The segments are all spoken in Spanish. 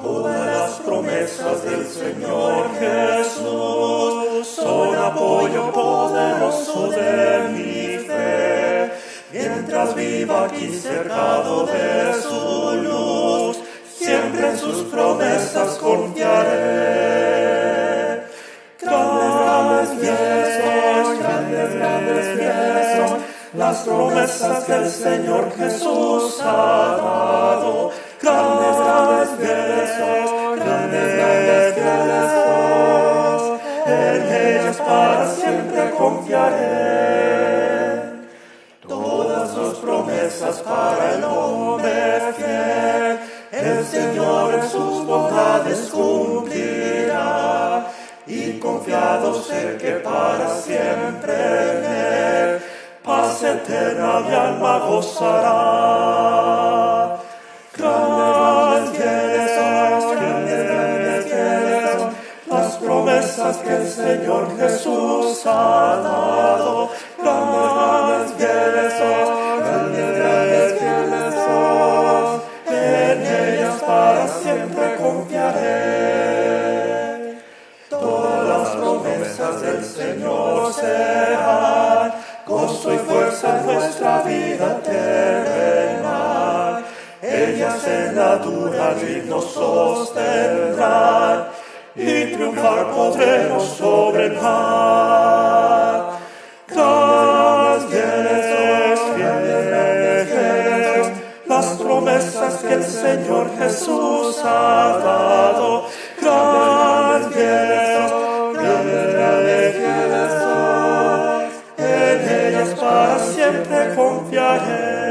Todas las promesas del Señor Jesús son apoyo poderoso de mi fe. Mientras viva aquí cercado de su luz, siempre en sus promesas confiaré. Grandes fieles son las promesas que el Señor Jesús ha dado. Grandes fieles son, en ellas para siempre confiaré. Todas sus promesas para el hombre fiel, el Señor en sus bondades cumplirá, y confiado sé que para siempre en él paz eterna mi alma gozará. Grandes son las promesas que el Señor Jesús ha dado. Grandes fieles son, en ellas para siempre confiaré. Todas las promesas del Señor serán gozo y fuerza en nuestra vida terrenal. Ellas en la dura lid nos sostendrán, y triunfar podremos sobre el mal. Grandes fieles, las promesas que el Señor Jesús ha dado. Grandes fieles son, en ellas para siempre confiaré.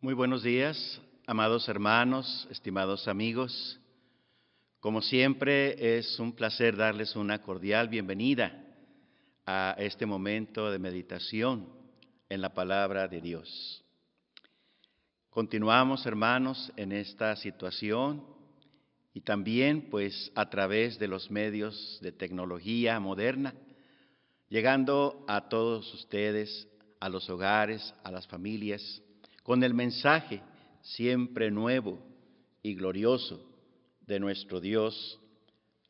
Muy buenos días, amados hermanos, estimados amigos. Como siempre, es un placer darles una cordial bienvenida a este momento de meditación en la palabra de Dios. Continuamos, hermanos, en esta situación y también, pues, a través de los medios de tecnología moderna, llegando a todos ustedes, a los hogares, a las familias, con el mensaje siempre nuevo y glorioso de nuestro Dios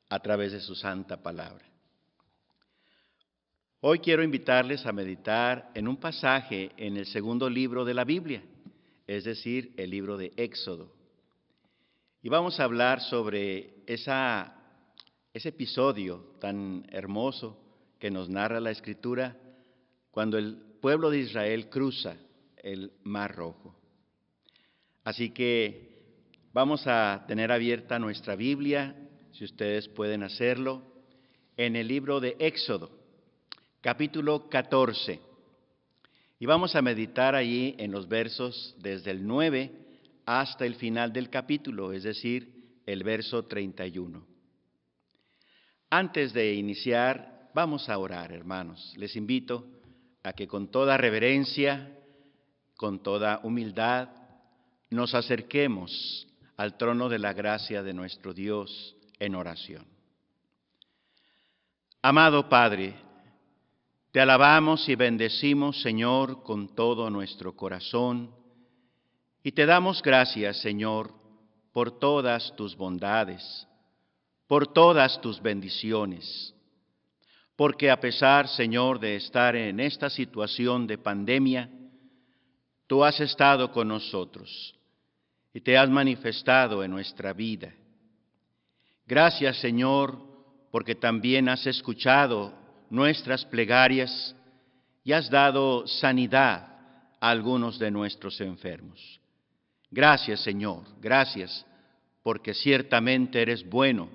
a través de su santa palabra. Hoy quiero invitarles a meditar en un pasaje en el segundo libro de la Biblia, es decir, el libro de Éxodo. Y vamos a hablar sobre ese episodio tan hermoso que nos narra la Escritura cuando el pueblo de Israel cruza el Mar Rojo. Así que vamos a tener abierta nuestra Biblia, si ustedes pueden hacerlo, en el libro de Éxodo, capítulo 14. Y vamos a meditar allí en los versos desde el 9 hasta el final del capítulo, es decir, el verso 31. Antes de iniciar, vamos a orar, hermanos. Les invito a que con toda reverencia, con toda humildad, nos acerquemos al trono de la gracia de nuestro Dios en oración. Amado Padre, te alabamos y bendecimos, Señor, con todo nuestro corazón, y te damos gracias, Señor, por todas tus bondades, por todas tus bendiciones, porque a pesar, Señor, de estar en esta situación de pandemia, tú has estado con nosotros y te has manifestado en nuestra vida. Gracias, Señor, porque también has escuchado nuestras plegarias y has dado sanidad a algunos de nuestros enfermos. Gracias, Señor, gracias, porque ciertamente eres bueno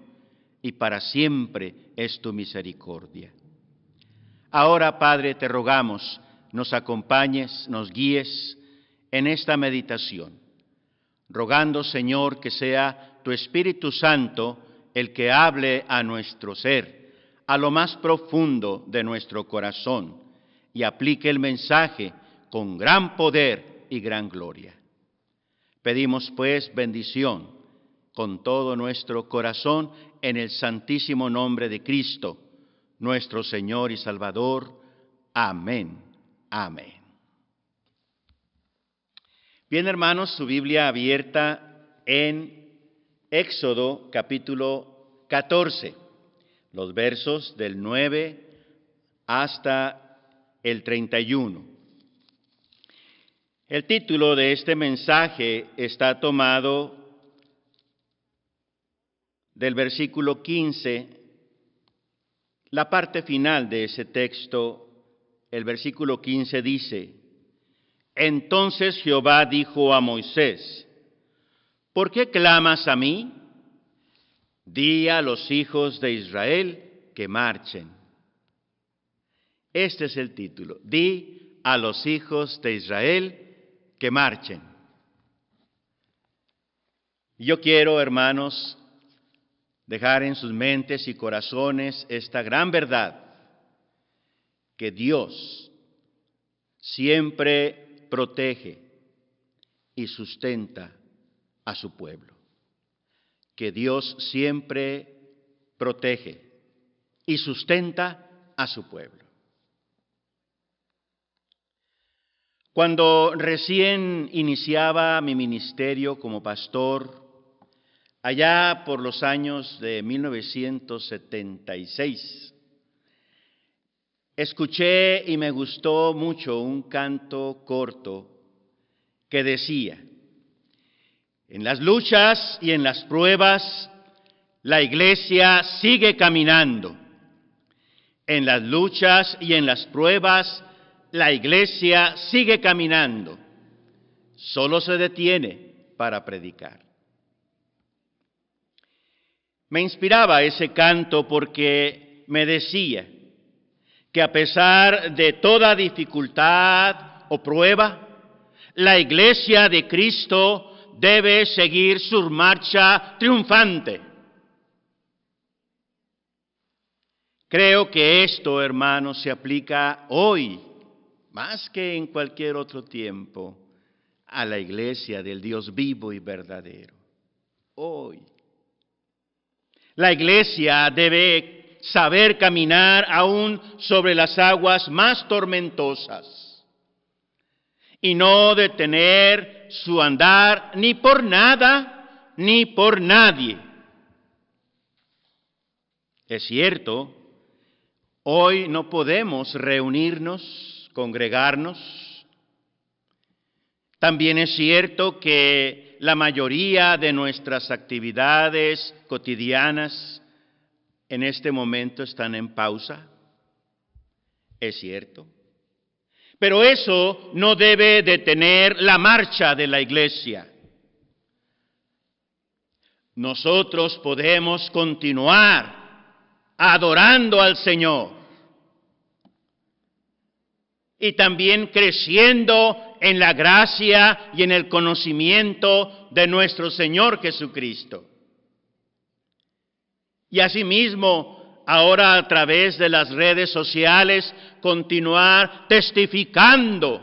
y para siempre es tu misericordia. Ahora, Padre, te rogamos, nos acompañes, nos guíes en esta meditación, rogando, Señor, que sea tu Espíritu Santo el que hable a nuestro ser, a lo más profundo de nuestro corazón, y aplique el mensaje con gran poder y gran gloria. Pedimos, pues, bendición con todo nuestro corazón en el santísimo nombre de Cristo, nuestro Señor y Salvador. Amén. Amén. Bien, hermanos, su Biblia abierta en Éxodo capítulo 14, los versos del 9 hasta el 31. El título de este mensaje está tomado del versículo 15, la parte final de ese texto. El versículo 15 dice: Entonces Jehová dijo a Moisés: ¿Por qué clamas a mí? Di a los hijos de Israel que marchen. Este es el título. Di a los hijos de Israel que marchen. Yo quiero, hermanos, dejar en sus mentes y corazones esta gran verdad, que Dios siempre protege y sustenta a su pueblo. Que Dios siempre protege y sustenta a su pueblo. Cuando recién iniciaba mi ministerio como pastor, allá por los años de 1976, escuché y me gustó mucho un canto corto que decía: en las luchas y en las pruebas, la iglesia sigue caminando. En las luchas y en las pruebas, la iglesia sigue caminando. Solo se detiene para predicar. Me inspiraba ese canto porque me decía que a pesar de toda dificultad o prueba, la iglesia de Cristo debe seguir su marcha triunfante. Creo que esto, hermanos, se aplica hoy, más que en cualquier otro tiempo, a la iglesia del Dios vivo y verdadero. Hoy. La iglesia debe saber caminar aún sobre las aguas más tormentosas y no detener su andar ni por nada ni por nadie. Es cierto, hoy no podemos reunirnos, congregarnos. También es cierto que la mayoría de nuestras actividades cotidianas en este momento están en pausa. Es cierto. Pero eso no debe detener la marcha de la iglesia. Nosotros podemos continuar adorando al Señor y también creciendo en la gracia y en el conocimiento de nuestro Señor Jesucristo. Y asimismo, ahora a través de las redes sociales, continuar testificando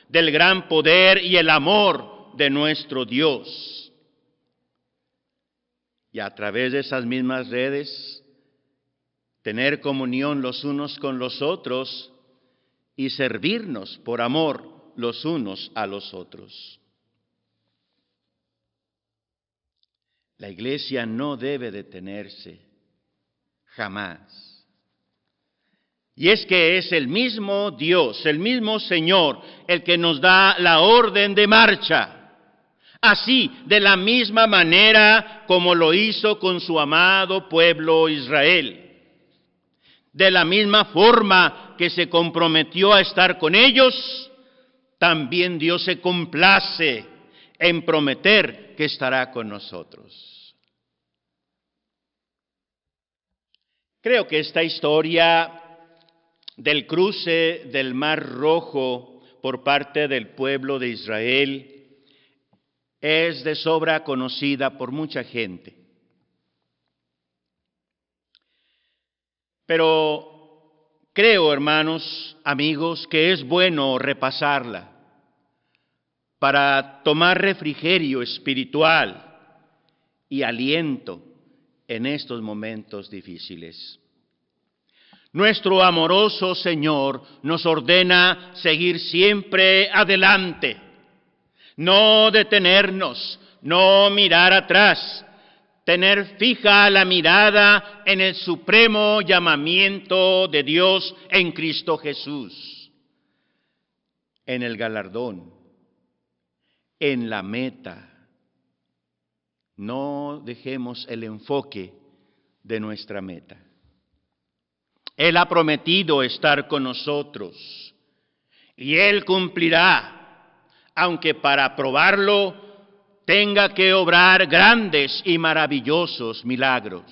del gran poder y el amor de nuestro Dios. Y a través de esas mismas redes, tener comunión los unos con los otros y servirnos por amor los unos a los otros. La iglesia no debe detenerse, jamás. Y es que es el mismo Dios, el mismo Señor, el que nos da la orden de marcha. Así, de la misma manera como lo hizo con su amado pueblo Israel. De la misma forma que se comprometió a estar con ellos, también Dios se complace en prometer que estará con nosotros. Creo que esta historia del cruce del Mar Rojo por parte del pueblo de Israel es de sobra conocida por mucha gente. Pero creo, hermanos, amigos, que es bueno repasarla para tomar refrigerio espiritual y aliento en estos momentos difíciles. Nuestro amoroso Señor nos ordena seguir siempre adelante, no detenernos, no mirar atrás, tener fija la mirada en el supremo llamamiento de Dios en Cristo Jesús, en el galardón, en la meta. No dejemos el enfoque de nuestra meta. Él ha prometido estar con nosotros y Él cumplirá, aunque para probarlo tenga que obrar grandes y maravillosos milagros.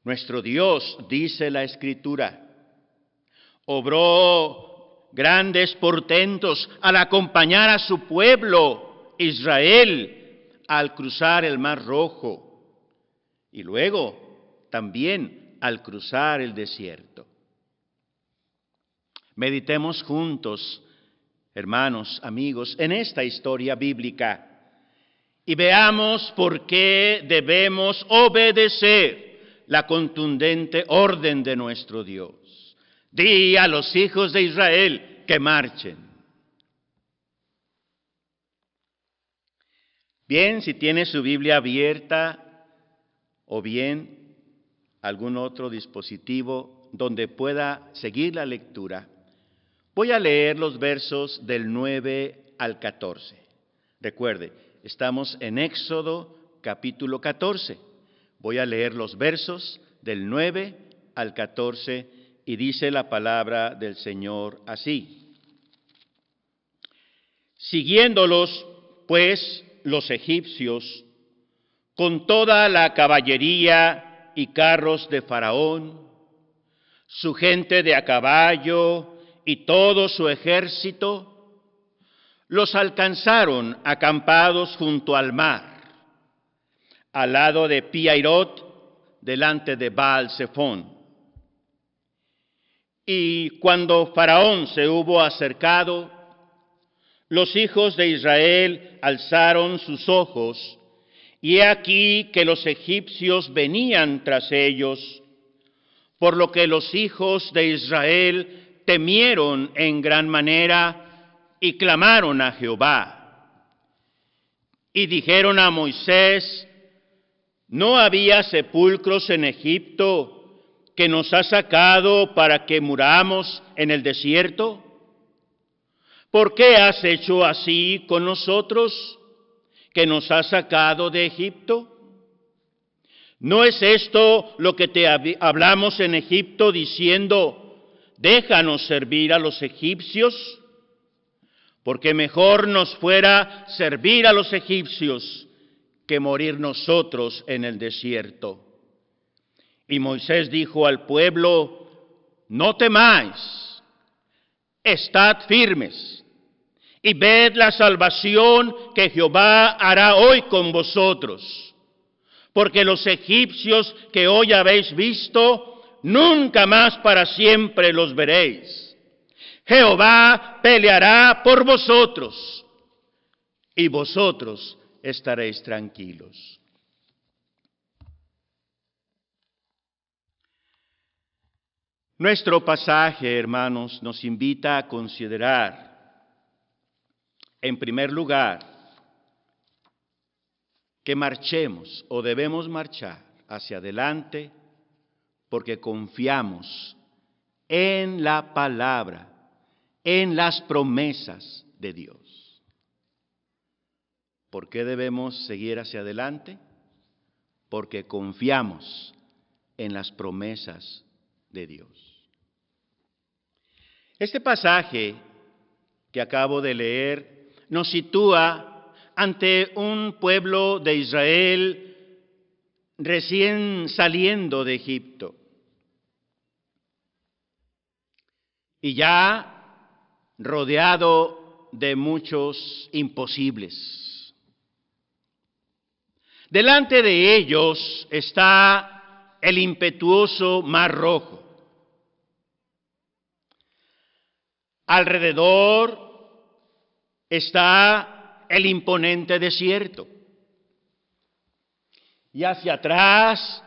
Nuestro Dios, dice la Escritura, obró grandes portentos al acompañar a su pueblo Israel al cruzar el Mar Rojo y luego también al cruzar el desierto. Meditemos juntos, hermanos, amigos, en esta historia bíblica y veamos por qué debemos obedecer la contundente orden de nuestro Dios. Di a los hijos de Israel que marchen. Bien, si tiene su Biblia abierta o bien algún otro dispositivo donde pueda seguir la lectura, voy a leer los versos del 9 al 14. Recuerde, estamos en Éxodo capítulo 14. Voy a leer los versos del 9 al 14 y dice la palabra del Señor así. Siguiéndolos, pues, los egipcios, con toda la caballería y carros de Faraón, su gente de a caballo y todo su ejército, los alcanzaron acampados junto al mar, al lado de Pi-Hahirot, delante de Baal-Zephón. Y cuando Faraón se hubo acercado, los hijos de Israel alzaron sus ojos, y he aquí que los egipcios venían tras ellos, por lo que los hijos de Israel temieron en gran manera y clamaron a Jehová. Y dijeron a Moisés: ¿no había sepulcros en Egipto que nos ha sacado para que muramos en el desierto? ¿Por qué has hecho así con nosotros, que nos has sacado de Egipto? ¿No es esto lo que te hablamos en Egipto, diciendo: déjanos servir a los egipcios? Porque mejor nos fuera servir a los egipcios que morir nosotros en el desierto. Y Moisés dijo al pueblo: no temáis, estad firmes, y ved la salvación que Jehová hará hoy con vosotros. Porque los egipcios que hoy habéis visto, nunca más para siempre los veréis. Jehová peleará por vosotros, y vosotros estaréis tranquilos. Nuestro pasaje, hermanos, nos invita a considerar, en primer lugar, que marchemos o debemos marchar hacia adelante porque confiamos en la palabra, en las promesas de Dios. ¿Por qué debemos seguir hacia adelante? Porque confiamos en las promesas de Dios. Este pasaje que acabo de leer nos sitúa ante un pueblo de Israel recién saliendo de Egipto. Y ya rodeado de muchos imposibles. Delante de ellos está el impetuoso Mar Rojo. Alrededor está el imponente desierto. Y hacia atrás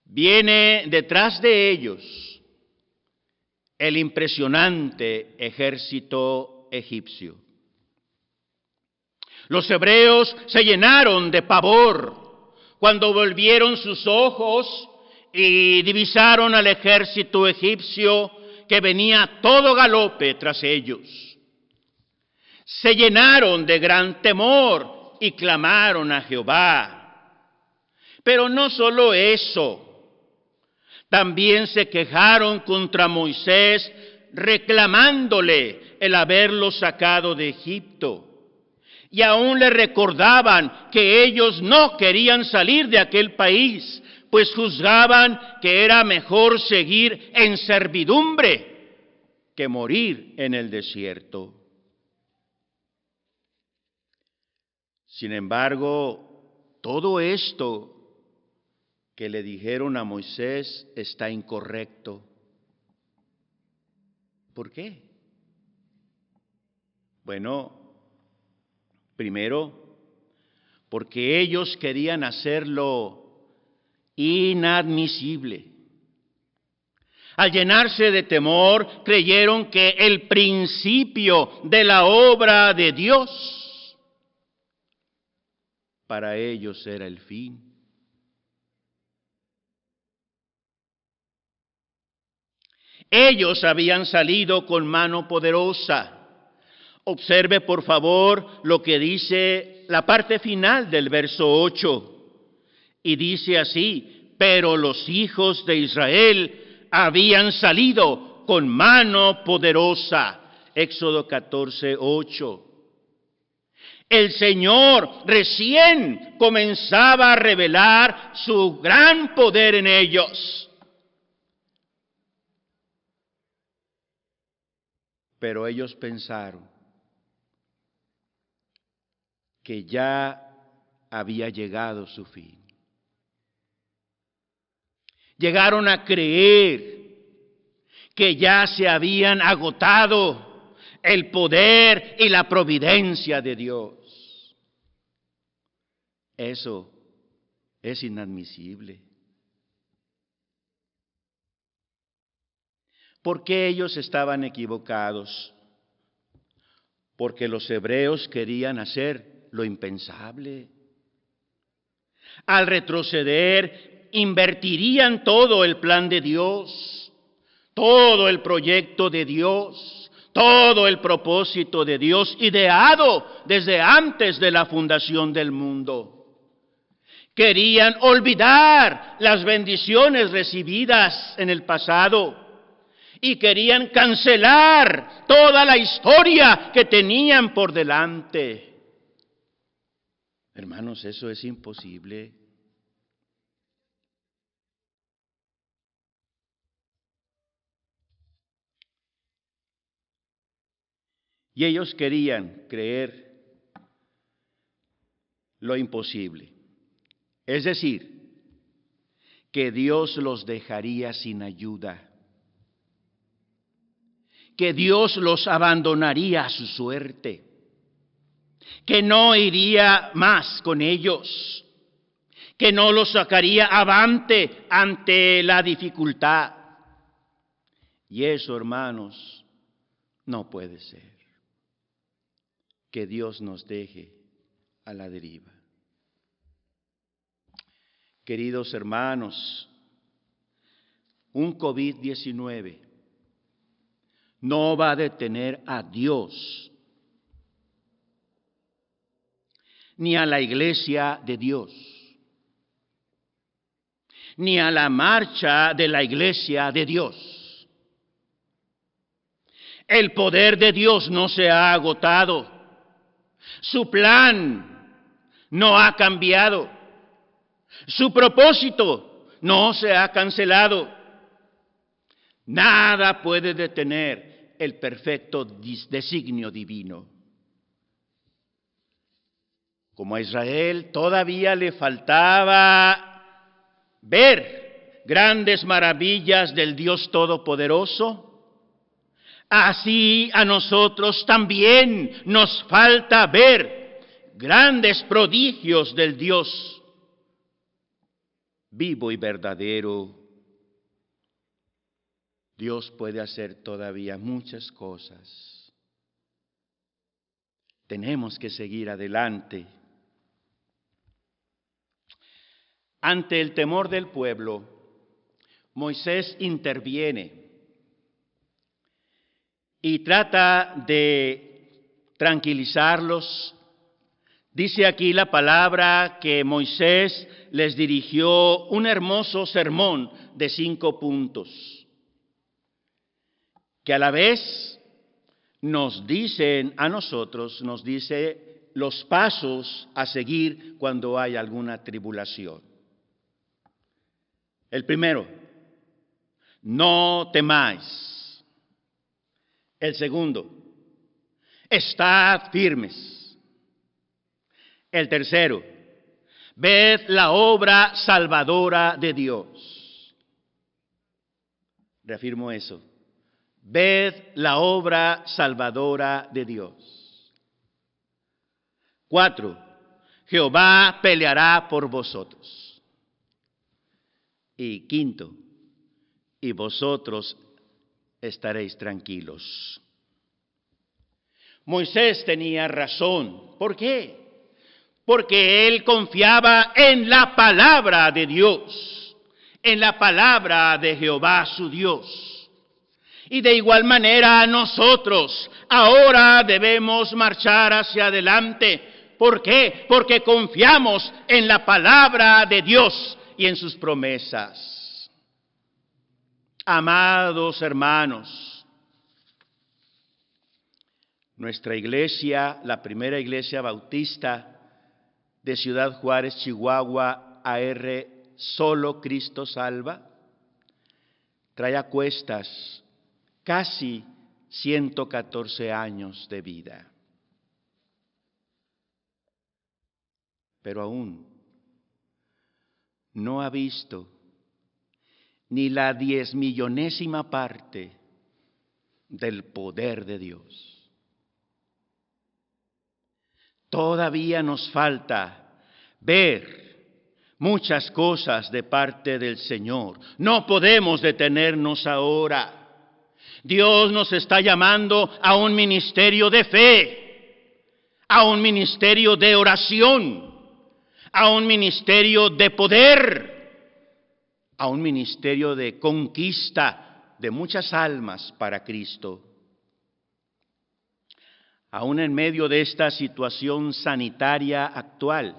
viene detrás de ellos el impresionante ejército egipcio. Los hebreos se llenaron de pavor cuando volvieron sus ojos y divisaron al ejército egipcio que venía a todo galope tras ellos. Se llenaron de gran temor y clamaron a Jehová. Pero no solo eso, también se quejaron contra Moisés, reclamándole el haberlos sacado de Egipto. Y aún le recordaban que ellos no querían salir de aquel país, pues juzgaban que era mejor seguir en servidumbre que morir en el desierto. Sin embargo, todo esto que le dijeron a Moisés está incorrecto. ¿Por qué? Bueno, primero, porque ellos querían hacerlo inadmisible. Al llenarse de temor, creyeron que el principio de la obra de Dios para ellos era el fin. Ellos habían salido con mano poderosa. Observe por favor lo que dice la parte final del verso 8. Y dice así: pero los hijos de Israel habían salido con mano poderosa. Éxodo 14:8. El Señor recién comenzaba a revelar su gran poder en ellos. Pero ellos pensaron que ya había llegado su fin. Llegaron a creer que ya se habían agotado el poder y la providencia de Dios. Eso es inadmisible. ¿Por qué ellos estaban equivocados? Porque los hebreos querían hacer lo impensable. Al retroceder, invertirían todo el plan de Dios, todo el proyecto de Dios, todo el propósito de Dios, ideado desde antes de la fundación del mundo. Querían olvidar las bendiciones recibidas en el pasado y querían cancelar toda la historia que tenían por delante. Hermanos, eso es imposible. Y ellos querían creer lo imposible. Es decir, que Dios los dejaría sin ayuda, que Dios los abandonaría a su suerte, que no iría más con ellos, que no los sacaría avante ante la dificultad. Y eso, hermanos, no puede ser, que Dios nos deje a la deriva. Queridos hermanos, un COVID-19 no va a detener a Dios, ni a la iglesia de Dios, ni a la marcha de la iglesia de Dios. El poder de Dios no se ha agotado, su plan no ha cambiado, su propósito no se ha cancelado. Nada puede detener el perfecto designio divino. Como a Israel todavía le faltaba ver grandes maravillas del Dios Todopoderoso, así a nosotros también nos falta ver grandes prodigios del Dios vivo y verdadero. Dios puede hacer todavía muchas cosas. Tenemos que seguir adelante. Ante el temor del pueblo, Moisés interviene y trata de tranquilizarlos. Dice aquí la palabra que Moisés les dirigió un hermoso sermón de 5 puntos, que a la vez nos dicen a nosotros, nos dice los pasos a seguir cuando hay alguna tribulación. El primero, no temáis. El segundo, estad firmes. El tercero, ved la obra salvadora de Dios. Reafirmo eso. Ved la obra salvadora de Dios. 4, Jehová peleará por vosotros. Y 5, y vosotros estaréis tranquilos. Moisés tenía razón. ¿Por qué? Porque él confiaba en la palabra de Dios, en la palabra de Jehová su Dios. Y de igual manera nosotros ahora debemos marchar hacia adelante. ¿Por qué? Porque confiamos en la palabra de Dios y en sus promesas. Amados hermanos, nuestra iglesia, la primera iglesia bautista de Ciudad Juárez, Chihuahua, AR, Solo Cristo Salva, trae a cuestas casi 114 años de vida. Pero aún no ha visto ni la 10.000.000ª parte del poder de Dios. Todavía nos falta ver muchas cosas de parte del Señor. No podemos detenernos ahora. Dios nos está llamando a un ministerio de fe, a un ministerio de oración, a un ministerio de poder, a un ministerio de conquista de muchas almas para Cristo. Aún en medio de esta situación sanitaria actual,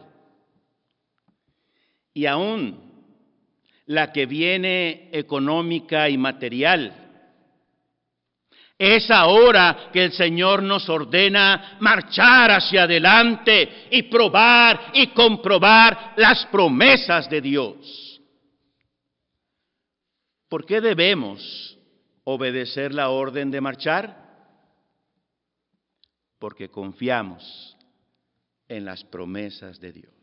y aún la que viene económica y material, es ahora que el Señor nos ordena marchar hacia adelante y probar y comprobar las promesas de Dios. ¿Por qué debemos obedecer la orden de marchar? Porque confiamos en las promesas de Dios.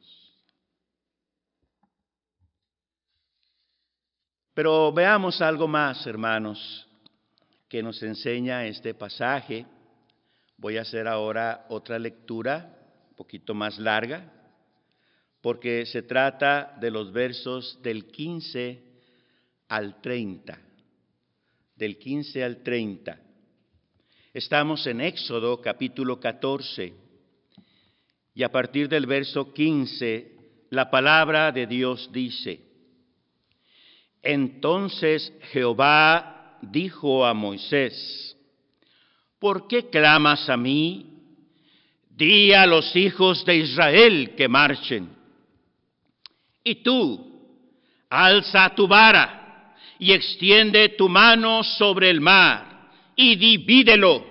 Pero veamos algo más, hermanos, que nos enseña este pasaje. Voy a hacer ahora otra lectura, un poquito más larga, porque se trata de los versos del 15 al 30. Del 15 al 30. Estamos en Éxodo capítulo 14, y a partir del verso 15, la palabra de Dios dice: Entonces Jehová dijo a Moisés: ¿Por qué clamas a mí? Di a los hijos de Israel que marchen. Y tú, alza tu vara y extiende tu mano sobre el mar y divídelo,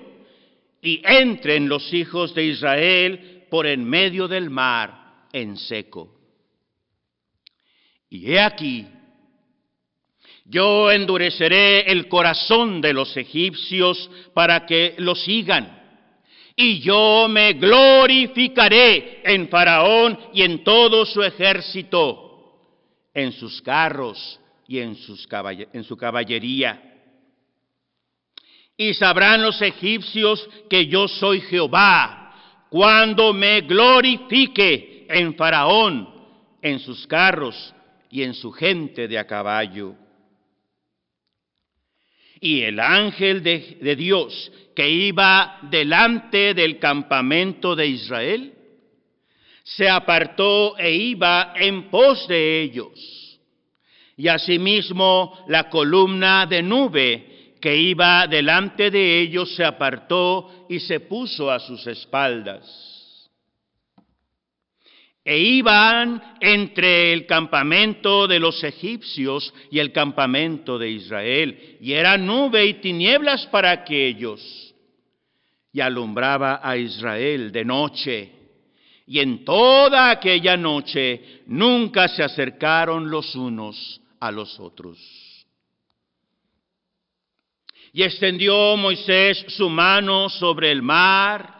y entren los hijos de Israel por en medio del mar en seco. Y he aquí, yo endureceré el corazón de los egipcios para que lo sigan, y yo me glorificaré en Faraón y en todo su ejército, en sus carros y en su caballería. Y sabrán los egipcios que yo soy Jehová, cuando me glorifique en Faraón, en sus carros y en su gente de a caballo. Y el ángel de Dios que iba delante del campamento de Israel se apartó e iba en pos de ellos. Y asimismo la columna de nube que iba delante de ellos se apartó y se puso a sus espaldas. E iban entre el campamento de los egipcios y el campamento de Israel, y era nube y tinieblas para aquellos, y alumbraba a Israel de noche, y en toda aquella noche nunca se acercaron los unos a los otros. Y extendió Moisés su mano sobre el mar,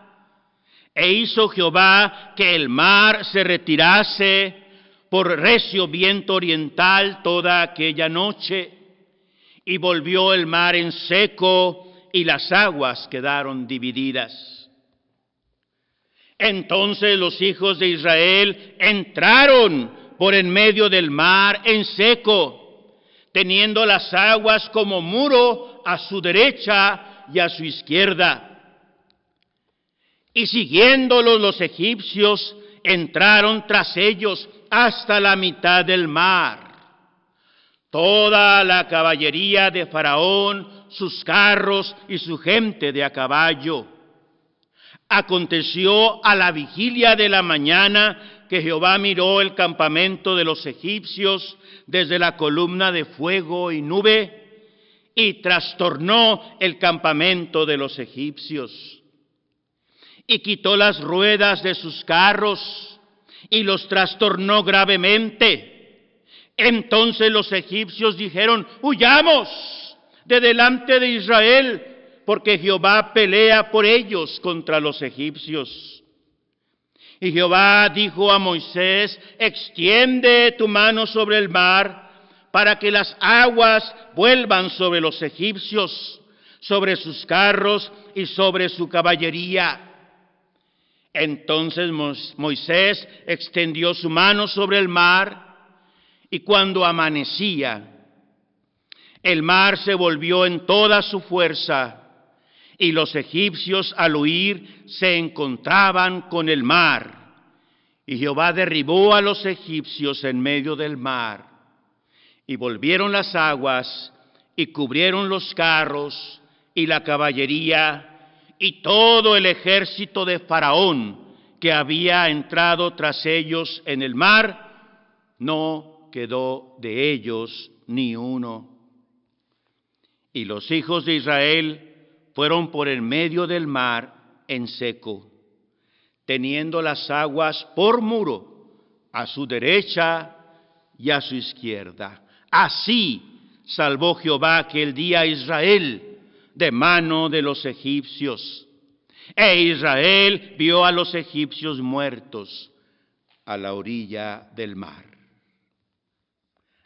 e hizo Jehová que el mar se retirase por recio viento oriental toda aquella noche, y volvió el mar en seco, y las aguas quedaron divididas. Entonces los hijos de Israel entraron por en medio del mar en seco, teniendo las aguas como muro a su derecha y a su izquierda. Y siguiéndolos los egipcios, entraron tras ellos hasta la mitad del mar. Toda la caballería de Faraón, sus carros y su gente de a caballo. Aconteció a la vigilia de la mañana que Jehová miró el campamento de los egipcios desde la columna de fuego y nube, y trastornó el campamento de los egipcios. Y quitó las ruedas de sus carros, y los trastornó gravemente. Entonces los egipcios dijeron: huyamos de delante de Israel, porque Jehová pelea por ellos contra los egipcios. Y Jehová dijo a Moisés: extiende tu mano sobre el mar, para que las aguas vuelvan sobre los egipcios, sobre sus carros y sobre su caballería. Entonces Moisés extendió su mano sobre el mar, y cuando amanecía, el mar se volvió en toda su fuerza, y los egipcios al huir se encontraban con el mar. Y Jehová derribó a los egipcios en medio del mar, y volvieron las aguas, y cubrieron los carros, y la caballería, y todo el ejército de Faraón, que había entrado tras ellos en el mar, no quedó de ellos ni uno. Y los hijos de Israel fueron por el medio del mar en seco, teniendo las aguas por muro a su derecha y a su izquierda. Así salvó Jehová aquel día a Israel de mano de los egipcios. E Israel vio a los egipcios muertos a la orilla del mar.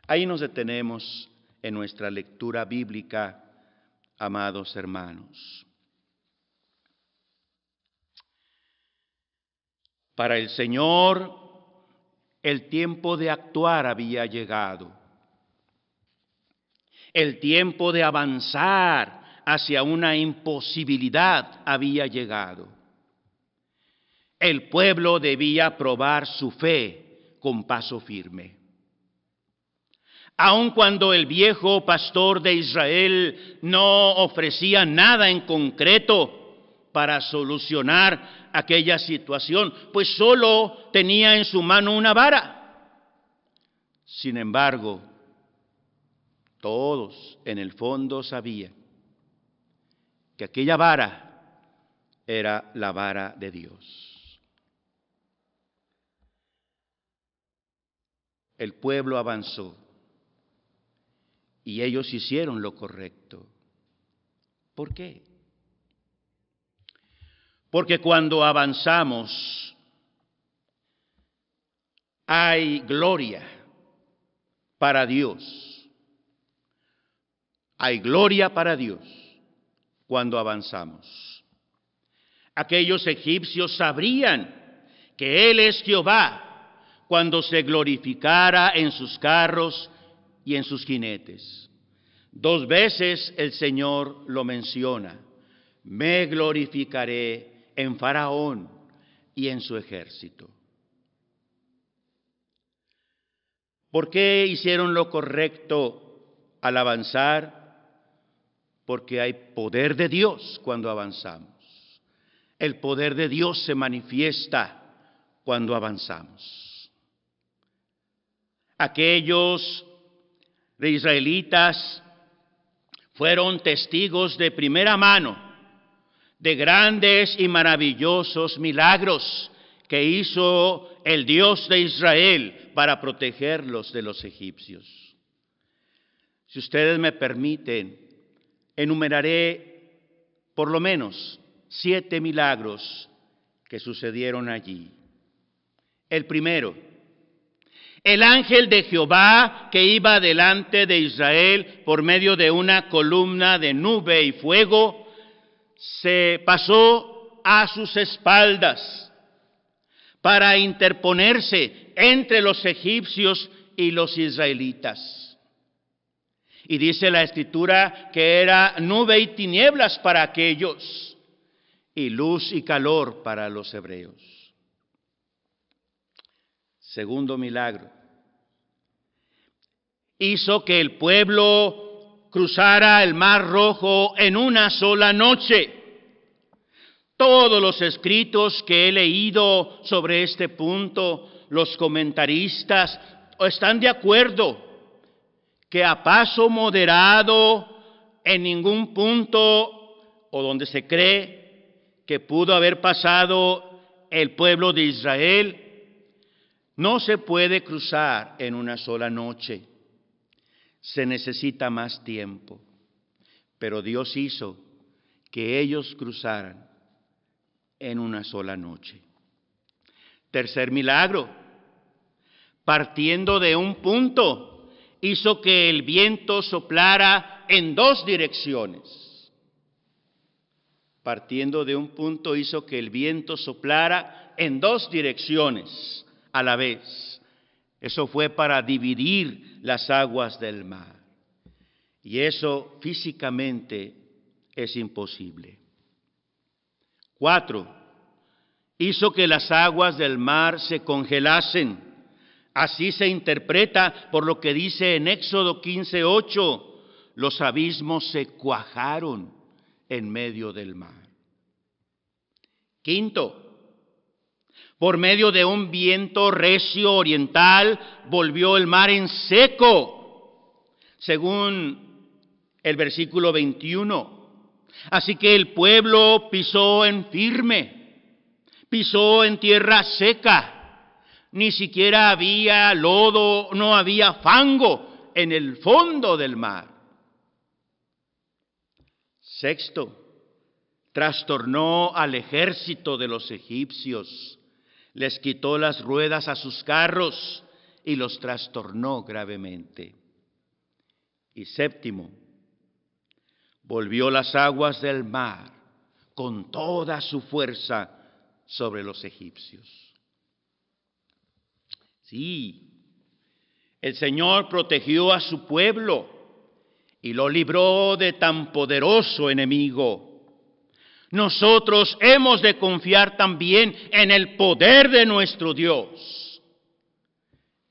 Ahí nos detenemos en nuestra lectura bíblica, amados hermanos. Para el Señor, el tiempo de actuar había llegado. El tiempo de avanzar hacia una imposibilidad había llegado. El pueblo debía probar su fe con paso firme. Aun cuando el viejo pastor de Israel no ofrecía nada en concreto para solucionar aquella situación, pues solo tenía en su mano una vara. Sin embargo, todos en el fondo sabían que aquella vara era la vara de Dios. El pueblo avanzó y ellos hicieron lo correcto. ¿Por qué? Porque cuando avanzamos hay gloria para Dios. Hay gloria para Dios cuando avanzamos. Aquellos egipcios sabrían que Él es Jehová cuando se glorificara en sus carros y en sus jinetes. 2 veces el Señor lo menciona: me glorificaré en Faraón y en su ejército. ¿Por qué hicieron lo correcto al avanzar? Porque hay poder de Dios cuando avanzamos. El poder de Dios se manifiesta cuando avanzamos. Aquellos de israelitas fueron testigos de primera mano de grandes y maravillosos milagros que hizo el Dios de Israel para protegerlos de los egipcios. Si ustedes me permiten, enumeraré por lo menos 7 milagros que sucedieron allí. El primero: el ángel de Jehová que iba delante de Israel por medio de una columna de nube y fuego, se pasó a sus espaldas para interponerse entre los egipcios y los israelitas. Y dice la Escritura que era nube y tinieblas para aquellos, y luz y calor para los hebreos. Segundo milagro: hizo que el pueblo cruzara el Mar Rojo en una sola noche. Todos los escritos que he leído sobre este punto, los comentaristas están de acuerdo que a paso moderado, en ningún punto o donde se cree que pudo haber pasado el pueblo de Israel, no se puede cruzar en una sola noche. Se necesita más tiempo. Pero Dios hizo que ellos cruzaran en una sola noche. Tercer milagro: partiendo de un punto hizo que el viento soplara en dos direcciones. Partiendo de un punto, hizo que el viento soplara en dos direcciones a la vez. Eso fue para dividir las aguas del mar. Y eso físicamente es imposible. 4. Hizo que las aguas del mar se congelasen. Así se interpreta por lo que dice en Éxodo 15:8, los abismos se cuajaron en medio del mar. 5. Por medio de un viento recio oriental, volvió el mar en seco, según el versículo 21. Así que el pueblo pisó en firme, pisó en tierra seca. Ni siquiera había lodo, no había fango en el fondo del mar. 6. Trastornó al ejército de los egipcios. Les quitó las ruedas a sus carros y los trastornó gravemente. Y 7. Volvió las aguas del mar con toda su fuerza sobre los egipcios. Sí, el Señor protegió a su pueblo y lo libró de tan poderoso enemigo. Nosotros hemos de confiar también en el poder de nuestro Dios.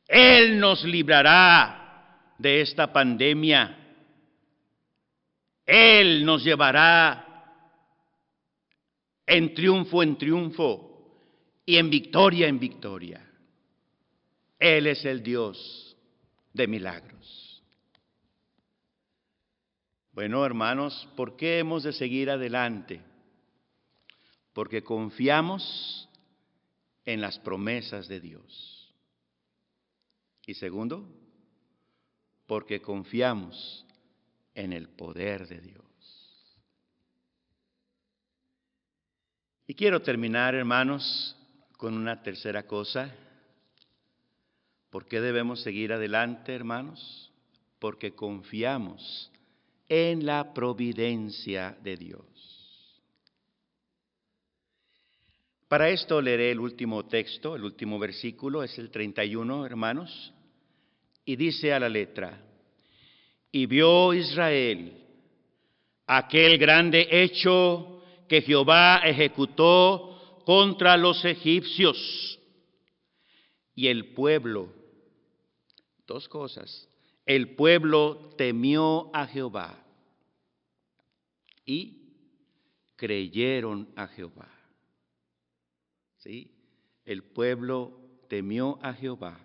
Él nos librará de esta pandemia. Él nos llevará en triunfo y en victoria. Él es el Dios de milagros. Bueno, hermanos, ¿por qué hemos de seguir adelante? Porque confiamos en las promesas de Dios. Y segundo, porque confiamos en el poder de Dios. Y quiero terminar, hermanos, con una tercera cosa. ¿Por qué debemos seguir adelante, hermanos? Porque confiamos en la providencia de Dios. Para esto leeré el último texto, el último versículo, es el 31, hermanos, y dice a la letra: y vio Israel aquel grande hecho que Jehová ejecutó contra los egipcios, y el pueblo, dos cosas, el pueblo temió a Jehová y creyeron a Jehová. ¿Sí? El pueblo temió a Jehová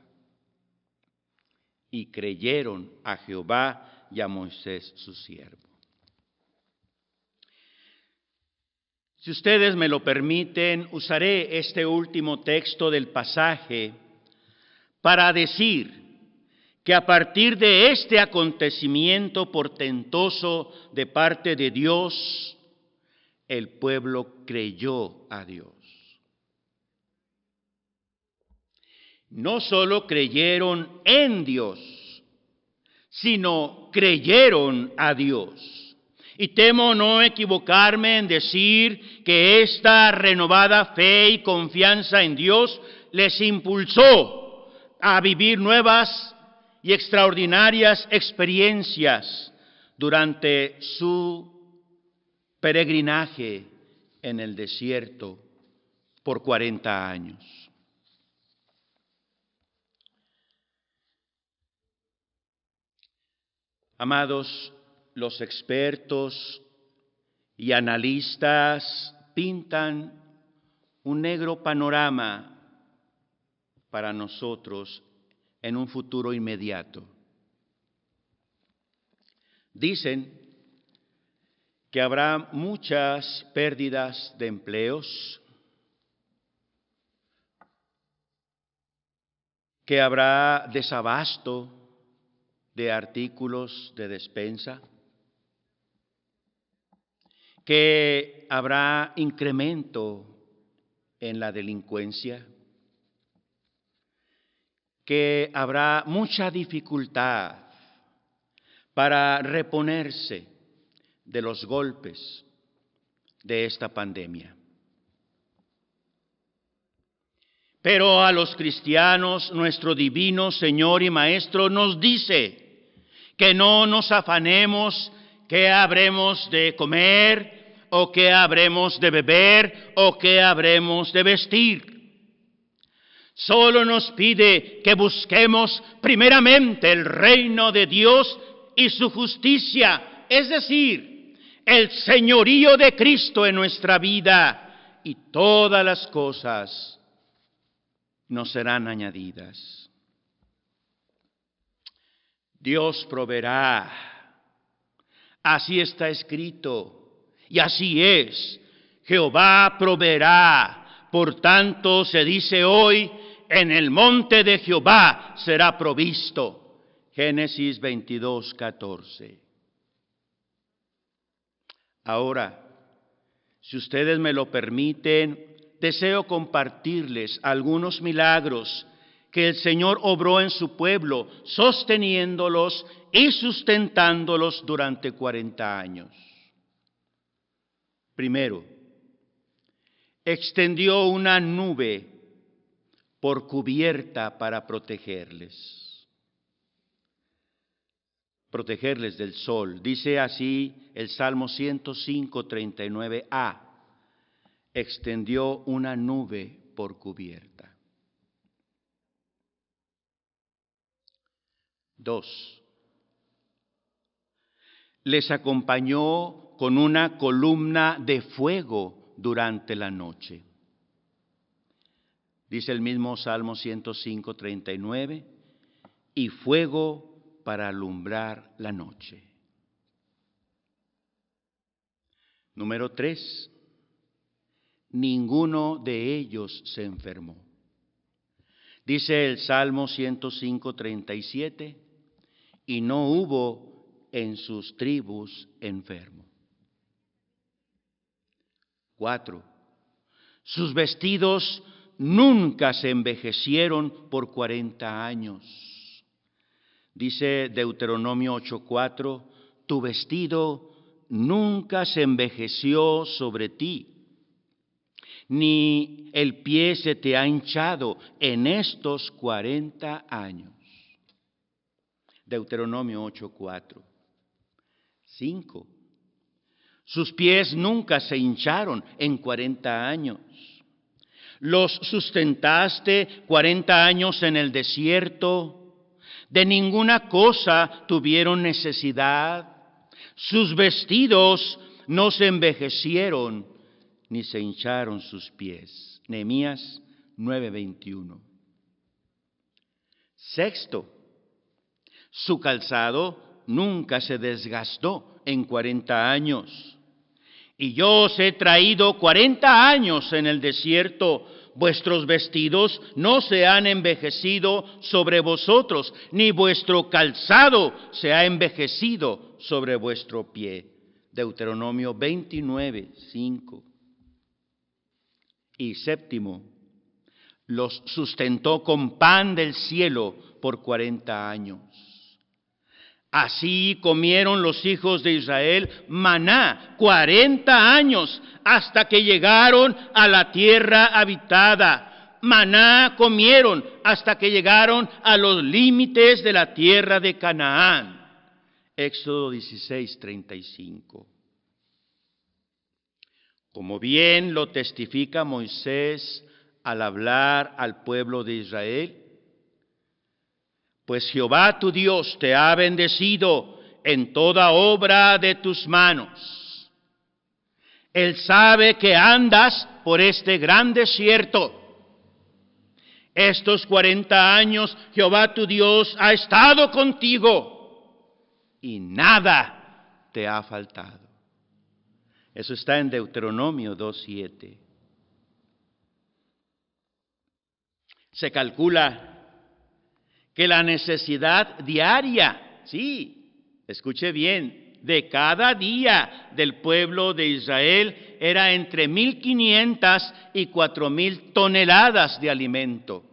y creyeron a Jehová y a Moisés su siervo. Si ustedes me lo permiten, usaré este último texto del pasaje para decir que a partir de este acontecimiento portentoso de parte de Dios, el pueblo creyó a Dios. No solo creyeron en Dios, sino creyeron a Dios. Y temo no equivocarme en decir que esta renovada fe y confianza en Dios les impulsó a vivir nuevas y extraordinarias experiencias durante su peregrinaje en el desierto por 40 años. Amados, los expertos y analistas pintan un negro panorama para nosotros en un futuro inmediato. Dicen que habrá muchas pérdidas de empleos, que habrá desabasto de artículos de despensa, que habrá incremento en la delincuencia, que habrá mucha dificultad para reponerse de los golpes de esta pandemia. Pero a los cristianos, nuestro divino Señor y Maestro nos dice que no nos afanemos qué habremos de comer, o qué habremos de beber, o qué habremos de vestir. Solo nos pide que busquemos primeramente el reino de Dios y su justicia, es decir, el señorío de Cristo en nuestra vida, y todas las cosas nos serán añadidas. Dios proveerá, así está escrito, y así es. Jehová proveerá, por tanto se dice hoy, en el monte de Jehová será provisto. Génesis 22, 14. Ahora, si ustedes me lo permiten, deseo compartirles algunos milagros que el Señor obró en su pueblo, sosteniéndolos y sustentándolos durante 40 años. Primero, extendió una nube por cubierta para protegerles del sol. Dice así el Salmo 105, 39a. Extendió una nube por cubierta. 2. Les acompañó con una columna de fuego durante la noche. Dice el mismo Salmo 105, 39, y fuego para alumbrar la noche. Número 3. Ninguno de ellos se enfermó. Dice el Salmo 105, 37, y no hubo en sus tribus enfermo. 4. Sus vestidos nunca se envejecieron por 40 años. Dice Deuteronomio 8:4, tu vestido nunca se envejeció sobre ti, ni el pie se te ha hinchado en estos 40 años. Deuteronomio 8:4. 5. Sus pies nunca se hincharon en 40 años. Los sustentaste 40 años en el desierto, de ninguna cosa tuvieron necesidad, sus vestidos no se envejecieron, ni se hincharon sus pies. Nehemías 9:21. 6. Su calzado nunca se desgastó en 40 años. Y yo os he traído 40 años en el desierto, vuestros vestidos no se han envejecido sobre vosotros, ni vuestro calzado se ha envejecido sobre vuestro pie. Deuteronomio 29:5. Y 7. Los sustentó con pan del cielo por 40 años. Así comieron los hijos de Israel maná 40 años hasta que llegaron a la tierra habitada. Maná comieron hasta que llegaron a los límites de la tierra de Canaán. Éxodo 16:35. Como bien lo testifica Moisés al hablar al pueblo de Israel, pues Jehová tu Dios te ha bendecido en toda obra de tus manos. Él sabe que andas por este gran desierto. Estos 40 años Jehová tu Dios ha estado contigo y nada te ha faltado. Eso está en Deuteronomio 2:7. Se calcula que la necesidad diaria, sí, escuche bien, de cada día del pueblo de Israel era entre 1,500 y 4,000 toneladas de alimento.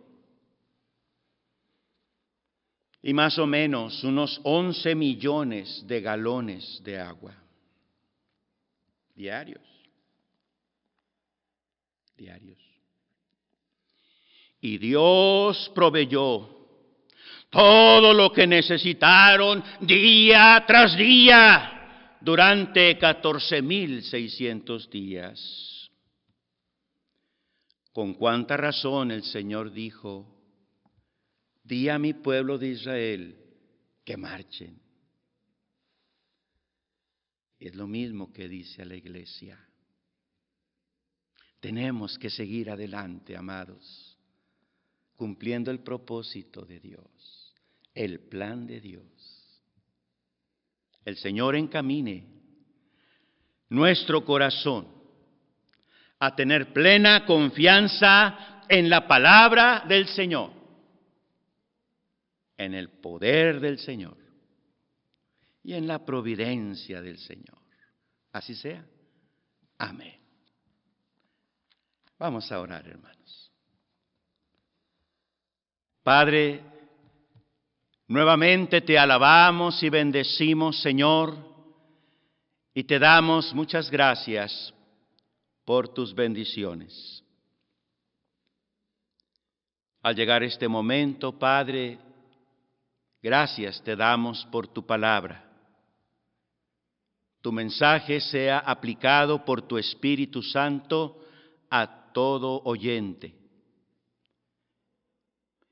y más o menos unos 11 millones de galones de agua diarios. Y Dios proveyó todo lo que necesitaron día tras día durante 14,600 días. Con cuánta razón el Señor dijo: di a mi pueblo de Israel que marchen. Es lo mismo que dice a la iglesia. Tenemos que seguir adelante, amados, cumpliendo el propósito de Dios, el plan de Dios. El Señor encamine nuestro corazón a tener plena confianza en la palabra del Señor, en el poder del Señor y en la providencia del Señor. Así sea. Amén. Vamos a orar, hermanos. Padre, nuevamente te alabamos y bendecimos, Señor, y te damos muchas gracias por tus bendiciones. Al llegar este momento, Padre, gracias te damos por tu palabra. Tu mensaje sea aplicado por tu Espíritu Santo a todo oyente.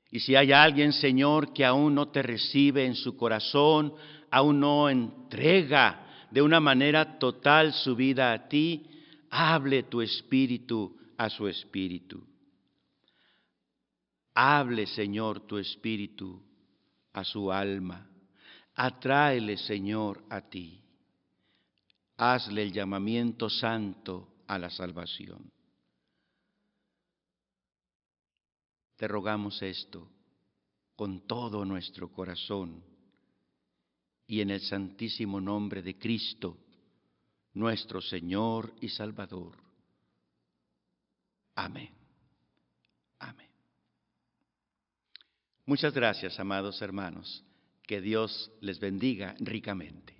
Y si hay alguien, Señor, que aún no te recibe en su corazón, aún no entrega de una manera total su vida a ti, hable tu Espíritu a su espíritu. Hable, Señor, tu Espíritu a su alma. Atráele, Señor, a ti. Hazle el llamamiento santo a la salvación. Te rogamos esto con todo nuestro corazón y en el santísimo nombre de Cristo, nuestro Señor y Salvador. Amén. Amén. Muchas gracias, amados hermanos. Que Dios les bendiga ricamente.